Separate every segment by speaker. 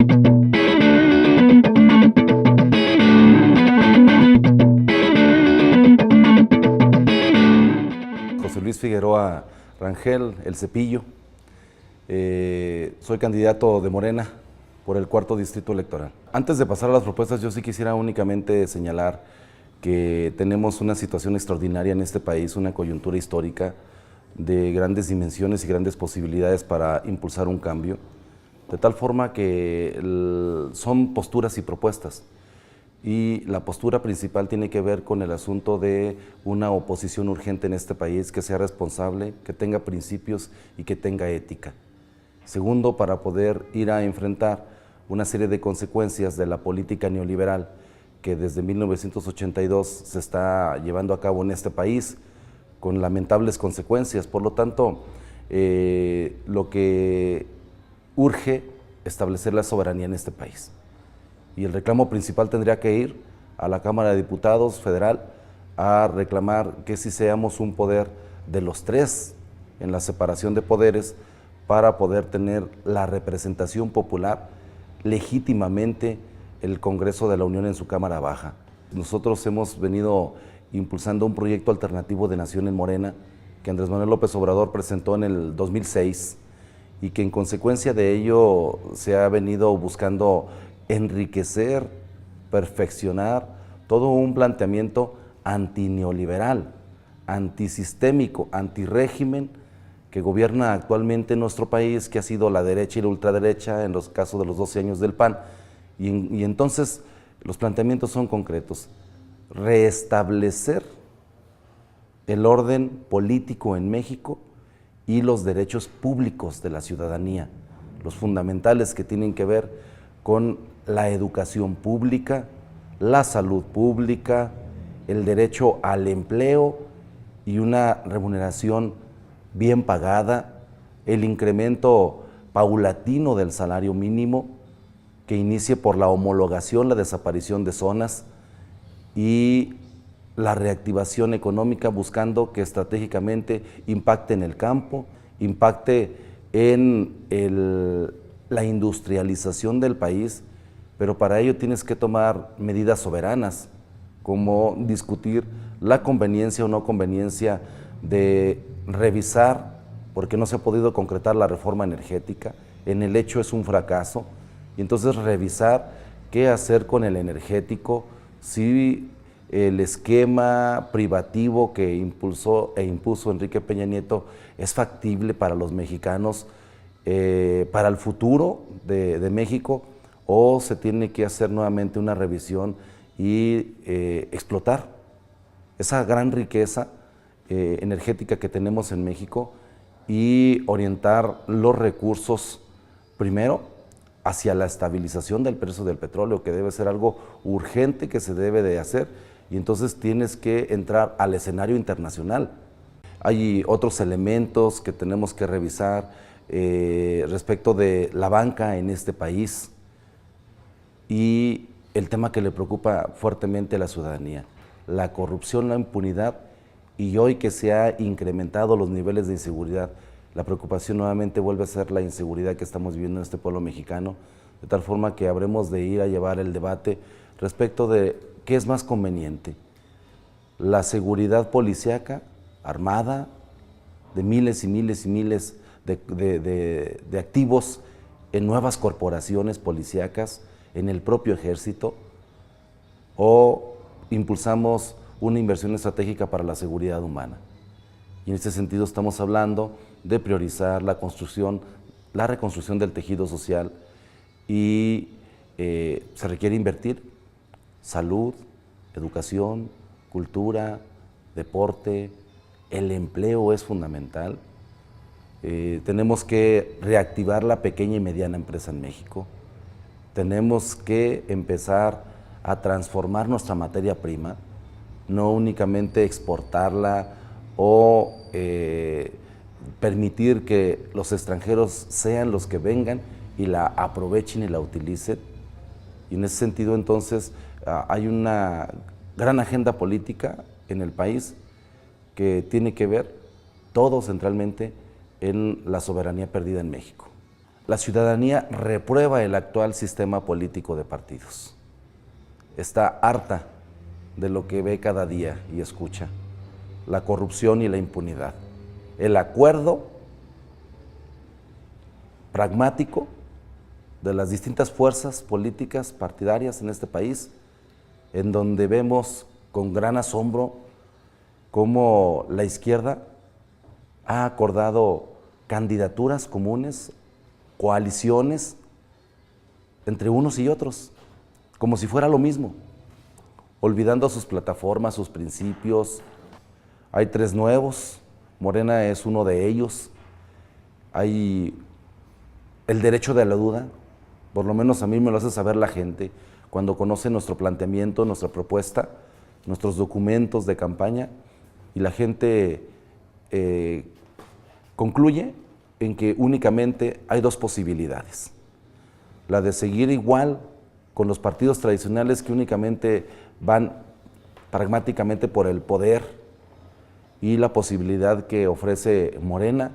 Speaker 1: José Luis Figueroa Rangel, El Cepillo. Soy candidato de Morena por el 4º Distrito Electoral. Antes de pasar a las propuestas, yo sí quisiera únicamente señalar que tenemos una situación extraordinaria en este país, una coyuntura histórica de grandes dimensiones y grandes posibilidades para impulsar un cambio, de tal forma que son posturas y propuestas. Y la postura principal tiene que ver con el asunto de una oposición urgente en este país que sea responsable, que tenga principios y que tenga ética. Segundo, para poder ir a enfrentar una serie de consecuencias de la política neoliberal que desde 1982 se está llevando a cabo en este país, con lamentables consecuencias. Por lo tanto, lo que urge establecer la soberanía en este país. Y el reclamo principal tendría que ir a la Cámara de Diputados federal a reclamar que sí seamos un poder de los tres en la separación de poderes para poder tener la representación popular legítimamente el Congreso de la Unión en su Cámara Baja. Nosotros hemos venido impulsando un proyecto alternativo de nación en Morena que Andrés Manuel López Obrador presentó en el 2006 y que en consecuencia de ello se ha venido buscando enriquecer, perfeccionar todo un planteamiento antineoliberal, antisistémico, antirégimen que gobierna actualmente en nuestro país, que ha sido la derecha y la ultraderecha en los casos de los 12 años del PAN. Y entonces los planteamientos son concretos: restablecer el orden político en México y los derechos públicos de la ciudadanía, los fundamentales que tienen que ver con la educación pública, la salud pública, el derecho al empleo y una remuneración bien pagada, el incremento paulatino del salario mínimo que inicie por la homologación, la desaparición de zonas y la reactivación económica, buscando que estratégicamente impacte en el campo, impacte en la industrialización del país, pero para ello tienes que tomar medidas soberanas, como discutir la conveniencia o no conveniencia de revisar, porque no se ha podido concretar la reforma energética, en el hecho es un fracaso, y entonces revisar qué hacer con el energético, si el esquema privativo que impulsó e impuso Enrique Peña Nieto es factible para los mexicanos, para el futuro de México, o se tiene que hacer nuevamente una revisión y explotar esa gran riqueza energética que tenemos en México y orientar los recursos primero hacia la estabilización del precio del petróleo, que debe ser algo urgente que se debe de hacer, y entonces tienes que entrar al escenario internacional. Hay otros elementos que tenemos que revisar respecto de la banca en este país y el tema que le preocupa fuertemente a la ciudadanía, la corrupción, la impunidad, y hoy que se ha incrementado los niveles de inseguridad, la preocupación nuevamente vuelve a ser la inseguridad que estamos viviendo en este pueblo mexicano, de tal forma que habremos de ir a llevar el debate respecto de qué es más conveniente, la seguridad policíaca, armada, de miles y miles y miles de activos en nuevas corporaciones policíacas, en el propio ejército, o impulsamos una inversión estratégica para la seguridad humana. Y en este sentido estamos hablando de priorizar la construcción, la reconstrucción del tejido social, y se requiere invertir salud, educación, cultura, deporte, el empleo es fundamental. Tenemos que reactivar la pequeña y mediana empresa en México. Tenemos que empezar a transformar nuestra materia prima, no únicamente exportarla o permitir que los extranjeros sean los que vengan y la aprovechen y la utilicen. Y en ese sentido, entonces, hay una gran agenda política en el país que tiene que ver todo centralmente en la soberanía perdida en México. La ciudadanía reprueba el actual sistema político de partidos. Está harta de lo que ve cada día y escucha: la corrupción y la impunidad. El acuerdo pragmático de las distintas fuerzas políticas partidarias en este país, en donde vemos con gran asombro cómo la izquierda ha acordado candidaturas comunes, coaliciones entre unos y otros, como si fuera lo mismo, olvidando sus plataformas, sus principios. Hay 3 nuevos, Morena es uno de ellos. Hay el derecho de la duda, por lo menos a mí me lo hace saber la gente, cuando conoce nuestro planteamiento, nuestra propuesta, nuestros documentos de campaña, y la gente concluye en que únicamente hay 2 posibilidades: la de seguir igual con los partidos tradicionales que únicamente van pragmáticamente por el poder, y la posibilidad que ofrece Morena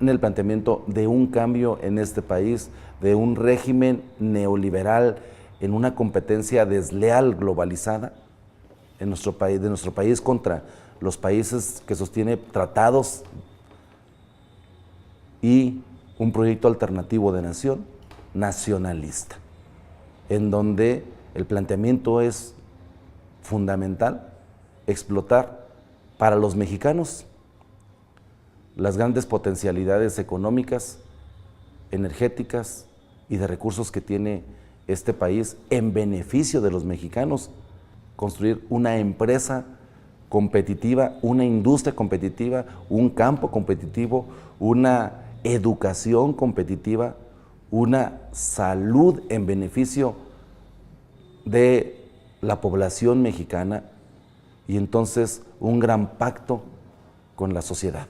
Speaker 1: en el planteamiento de un cambio en este país, de un régimen neoliberal en una competencia desleal globalizada en nuestro país, de nuestro país contra los países que sostiene tratados, y un proyecto alternativo de nación nacionalista, en donde el planteamiento es fundamental: explotar para los mexicanos las grandes potencialidades económicas, energéticas y de recursos que tiene este país en beneficio de los mexicanos. Construir una empresa competitiva, una industria competitiva, un campo competitivo, una educación competitiva, una salud en beneficio de la población mexicana, y entonces un gran pacto con la sociedad.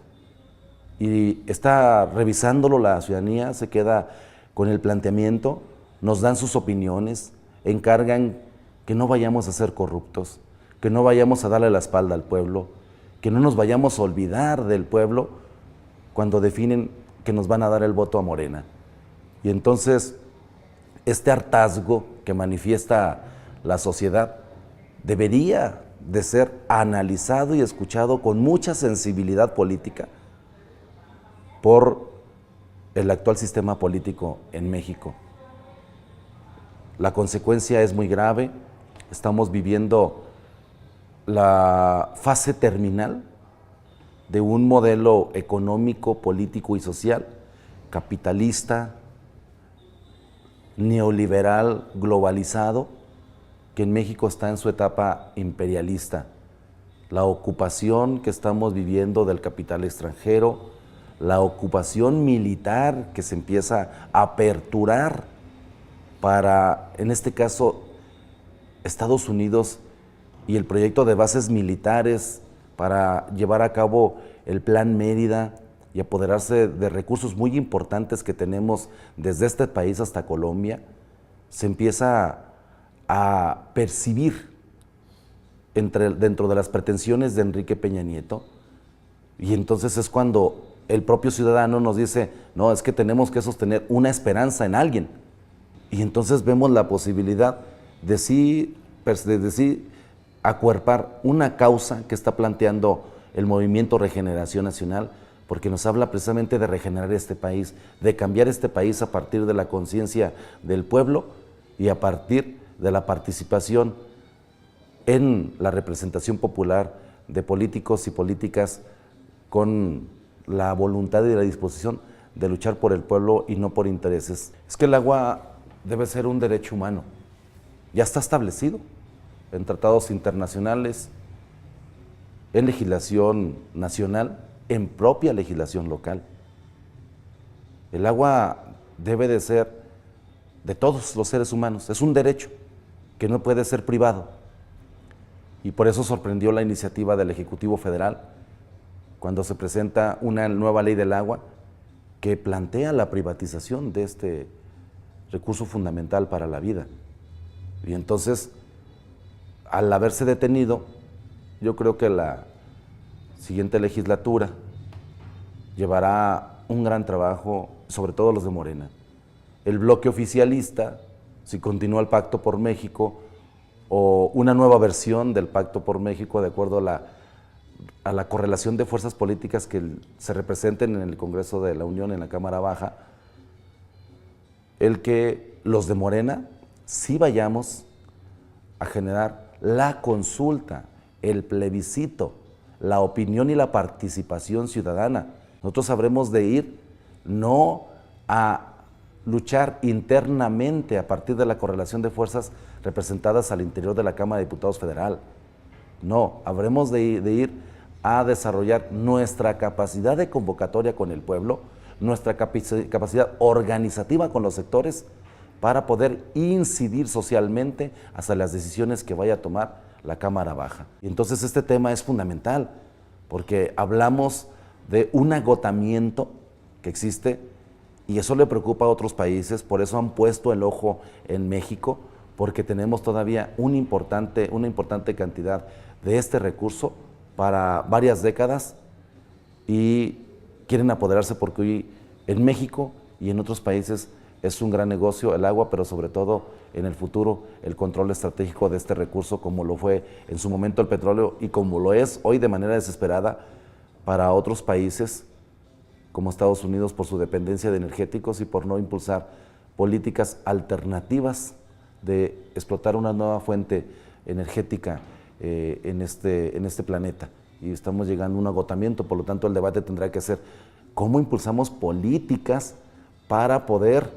Speaker 1: Y está revisándolo la ciudadanía, se queda con el planteamiento, nos dan sus opiniones, encargan que no vayamos a ser corruptos, que no vayamos a darle la espalda al pueblo, que no nos vayamos a olvidar del pueblo cuando definen que nos van a dar el voto a Morena. Y entonces este hartazgo que manifiesta la sociedad debería de ser analizado y escuchado con mucha sensibilidad política por el actual sistema político en México. La consecuencia es muy grave. Estamos viviendo la fase terminal de un modelo económico, político y social capitalista, neoliberal, globalizado, que en México está en su etapa imperialista. La ocupación que estamos viviendo del capital extranjero, la ocupación militar que se empieza a aperturar para, en este caso, Estados Unidos, y el proyecto de bases militares para llevar a cabo el Plan Mérida y apoderarse de recursos muy importantes que tenemos desde este país hasta Colombia, se empieza a percibir dentro de las pretensiones de Enrique Peña Nieto. Y entonces es cuando el propio ciudadano nos dice: no, es que tenemos que sostener una esperanza en alguien. Y entonces vemos la posibilidad de sí acuerpar una causa que está planteando el Movimiento Regeneración Nacional, porque nos habla precisamente de regenerar este país, de cambiar este país a partir de la conciencia del pueblo y a partir de la participación en la representación popular de políticos y políticas con la voluntad y la disposición de luchar por el pueblo y no por intereses. Es que el agua debe ser un derecho humano. Ya está establecido en tratados internacionales, en legislación nacional, en propia legislación local. El agua debe de ser de todos los seres humanos, es un derecho que no puede ser privado. Y por eso sorprendió la iniciativa del Ejecutivo Federal cuando se presenta una nueva ley del agua que plantea la privatización de este recurso fundamental para la vida. Y entonces, al haberse detenido, yo creo que la siguiente legislatura llevará un gran trabajo sobre todo los de Morena. El bloque oficialista, si continúa el Pacto por México o una nueva versión del Pacto por México de acuerdo a la correlación de fuerzas políticas que se representen en el Congreso de la Unión, en la Cámara Baja, el que los de Morena sí vayamos a generar la consulta, el plebiscito, la opinión y la participación ciudadana. Nosotros habremos de ir no a luchar internamente a partir de la correlación de fuerzas representadas al interior de la Cámara de Diputados Federal. No, habremos de ir a desarrollar nuestra capacidad de convocatoria con el pueblo, nuestra capacidad organizativa con los sectores para poder incidir socialmente hacia las decisiones que vaya a tomar la Cámara Baja. Y entonces este tema es fundamental, porque hablamos de un agotamiento que existe y eso le preocupa a otros países, por eso han puesto el ojo en México, porque tenemos todavía una importante cantidad de este recurso para varias décadas y quieren apoderarse porque hoy en México y en otros países es un gran negocio el agua, pero sobre todo en el futuro el control estratégico de este recurso, como lo fue en su momento el petróleo y como lo es hoy de manera desesperada para otros países como Estados Unidos por su dependencia de energéticos y por no impulsar políticas alternativas de explotar una nueva fuente energética en este planeta. Y estamos llegando a un agotamiento, por lo tanto el debate tendrá que ser cómo impulsamos políticas para poder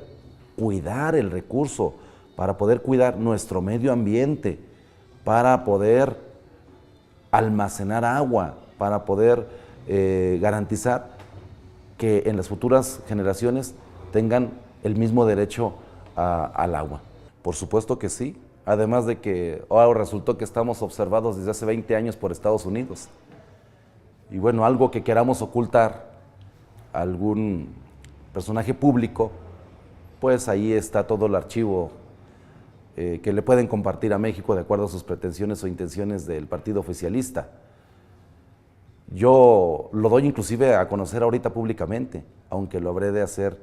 Speaker 1: cuidar el recurso, para poder cuidar nuestro medio ambiente, para poder almacenar agua, para poder garantizar que en las futuras generaciones tengan el mismo derecho al agua. Por supuesto que sí, además de que ahora resultó que estamos observados desde hace 20 años por Estados Unidos. Y bueno, algo que queramos ocultar a algún personaje público, pues ahí está todo el archivo que le pueden compartir a México de acuerdo a sus pretensiones o intenciones del partido oficialista. Yo lo doy inclusive a conocer ahorita públicamente, aunque lo habré de hacer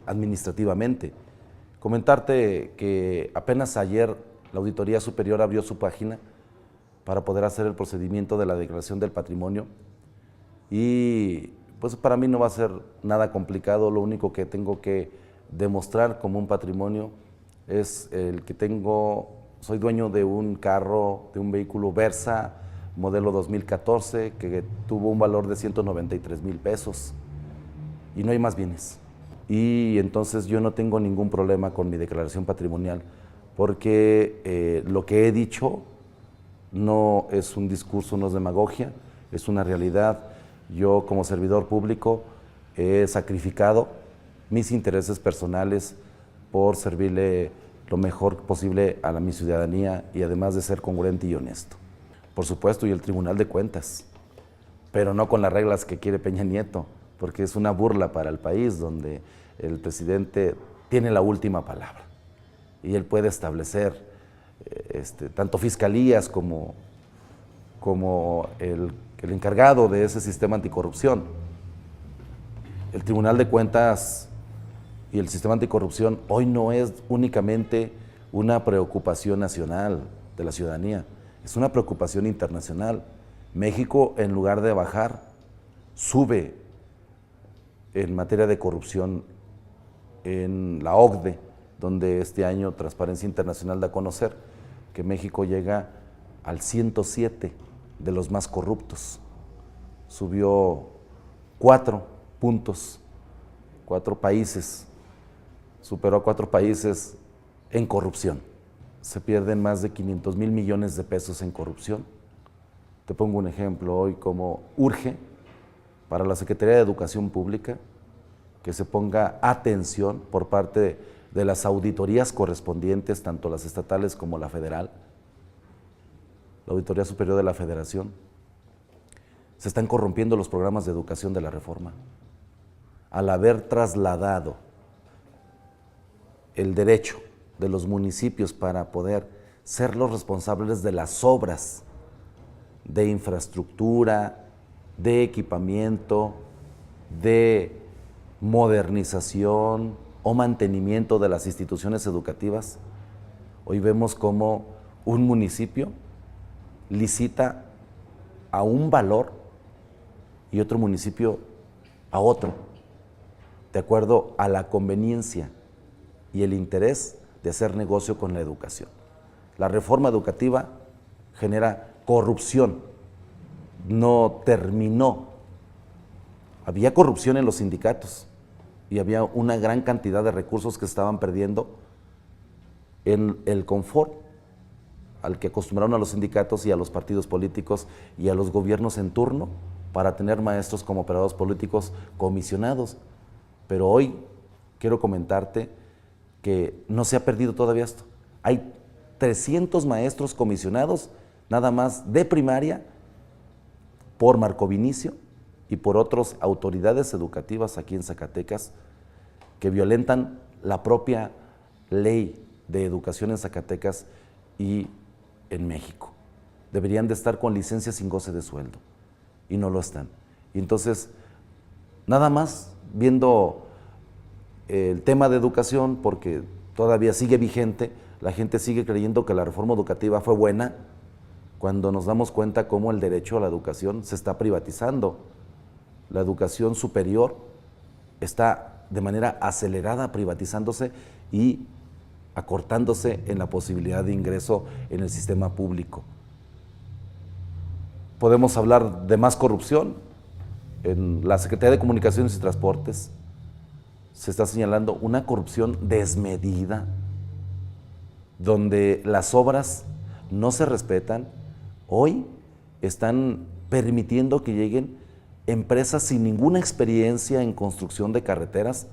Speaker 1: administrativamente. Comentarte que apenas ayer la Auditoría Superior abrió su página para poder hacer el procedimiento de la declaración del patrimonio y pues para mí no va a ser nada complicado, lo único que tengo que demostrar como un patrimonio es el que soy dueño de un carro, de un vehículo Versa, modelo 2014, que tuvo un valor de 193,000 pesos y no hay más bienes. Y entonces yo no tengo ningún problema con mi declaración patrimonial porque lo que he dicho no es un discurso, no es demagogia, es una realidad. Yo como servidor público he sacrificado mis intereses personales por servirle lo mejor posible a mi ciudadanía y además de ser congruente y honesto. Por supuesto, y el Tribunal de Cuentas, pero no con las reglas que quiere Peña Nieto, porque es una burla para el país donde el presidente tiene la última palabra y él puede establecer tanto fiscalías como el encargado de ese sistema anticorrupción. El Tribunal de Cuentas y el sistema anticorrupción hoy no es únicamente una preocupación nacional de la ciudadanía, es una preocupación internacional. México, en lugar de bajar, sube en materia de corrupción en la OCDE, donde este año Transparencia Internacional da a conocer que México llega al 107 de los más corruptos. Subió 4 puntos, 4 países, superó a 4 países en corrupción. Se pierden más de 500,000 millones de pesos en corrupción. Te pongo un ejemplo hoy, como urge para la Secretaría de Educación Pública que se ponga atención por parte de las auditorías correspondientes, tanto las estatales como la federal, la Auditoría Superior de la Federación. Se están corrompiendo los programas de educación de la Reforma. Al haber trasladado el derecho de los municipios para poder ser los responsables de las obras de infraestructura, de equipamiento, de modernización o mantenimiento de las instituciones educativas, hoy vemos cómo un municipio licita a un valor y otro municipio a otro, de acuerdo a la conveniencia y el interés de hacer negocio con la educación. La reforma educativa genera corrupción, no terminó. Había corrupción en los sindicatos y había una gran cantidad de recursos que estaban perdiendo en el confort al que acostumbraron a los sindicatos y a los partidos políticos y a los gobiernos en turno para tener maestros como operadores políticos comisionados. Pero hoy quiero comentarte que no se ha perdido todavía esto. Hay 300 maestros comisionados nada más de primaria por Marco Vinicio y por otras autoridades educativas aquí en Zacatecas que violentan la propia ley de educación en Zacatecas y en México. Deberían de estar con licencia sin goce de sueldo y no lo están. Y entonces, nada más viendo el tema de educación, porque todavía sigue vigente, la gente sigue creyendo que la reforma educativa fue buena, cuando nos damos cuenta cómo el derecho a la educación se está privatizando. La educación superior está de manera acelerada privatizándose y acortándose en la posibilidad de ingreso en el sistema público. Podemos hablar de más corrupción. En la Secretaría de Comunicaciones y Transportes se está señalando una corrupción desmedida, donde las obras no se respetan. Hoy están permitiendo que lleguen empresas sin ninguna experiencia en construcción de carreteras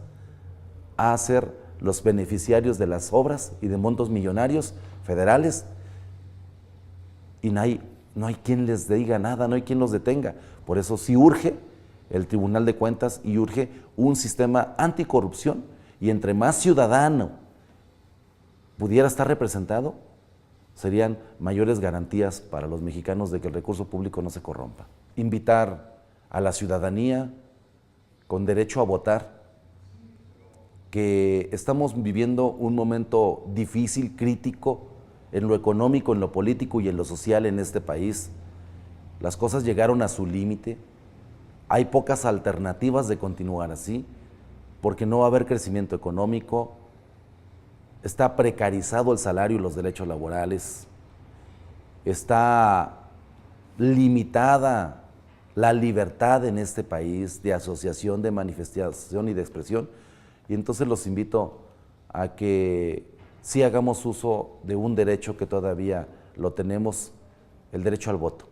Speaker 1: a ser los beneficiarios de las obras y de montos millonarios federales, y no hay quien les diga nada, no hay quien los detenga. Por eso sí urge el Tribunal de Cuentas y urge un sistema anticorrupción, y entre más ciudadano pudiera estar representado, serían mayores garantías para los mexicanos de que el recurso público no se corrompa. Invitar a la ciudadanía con derecho a votar, que estamos viviendo un momento difícil, crítico, en lo económico, en lo político y en lo social en este país. Las cosas llegaron a su límite, hay pocas alternativas de continuar así, porque no va a haber crecimiento económico, está precarizado el salario y los derechos laborales, está limitada la libertad en este país de asociación, de manifestación y de expresión. Y entonces los invito a que sí hagamos uso de un derecho que todavía lo tenemos, el derecho al voto,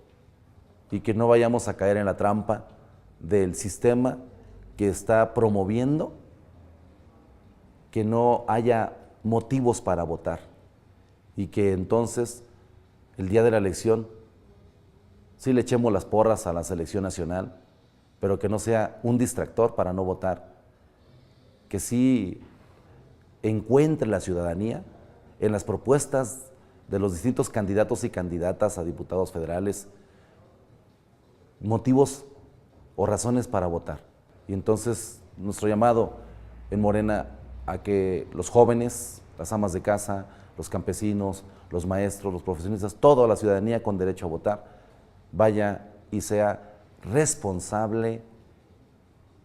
Speaker 1: y que no vayamos a caer en la trampa del sistema que está promoviendo que no haya motivos para votar, y que entonces el día de la elección sí le echemos las porras a la selección nacional, pero que no sea un distractor para no votar, que sí encuentre la ciudadanía en las propuestas de los distintos candidatos y candidatas a diputados federales motivos o razones para votar. Y entonces nuestro llamado en Morena a que los jóvenes, las amas de casa, los campesinos, los maestros, los profesionistas, toda la ciudadanía con derecho a votar, vaya y sea responsable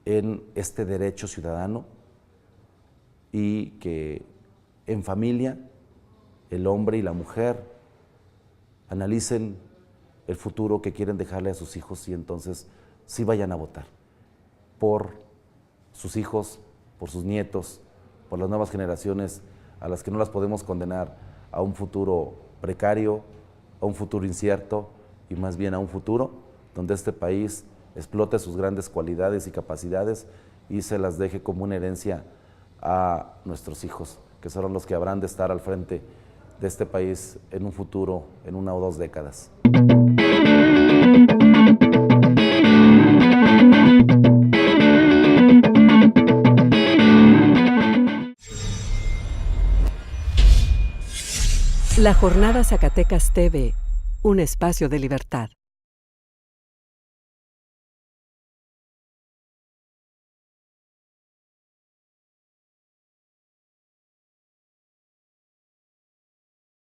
Speaker 1: en este derecho ciudadano, y que en familia el hombre y la mujer analicen el futuro que quieren dejarle a sus hijos, y entonces sí vayan a votar por sus hijos, por sus nietos, por las nuevas generaciones a las que no las podemos condenar a un futuro precario, a un futuro incierto, y más bien a un futuro donde este país explote sus grandes cualidades y capacidades y se las deje como una herencia a nuestros hijos, que serán los que habrán de estar al frente de este país en un futuro, en 1 o 2 décadas.
Speaker 2: La Jornada Zacatecas TV, un espacio de libertad.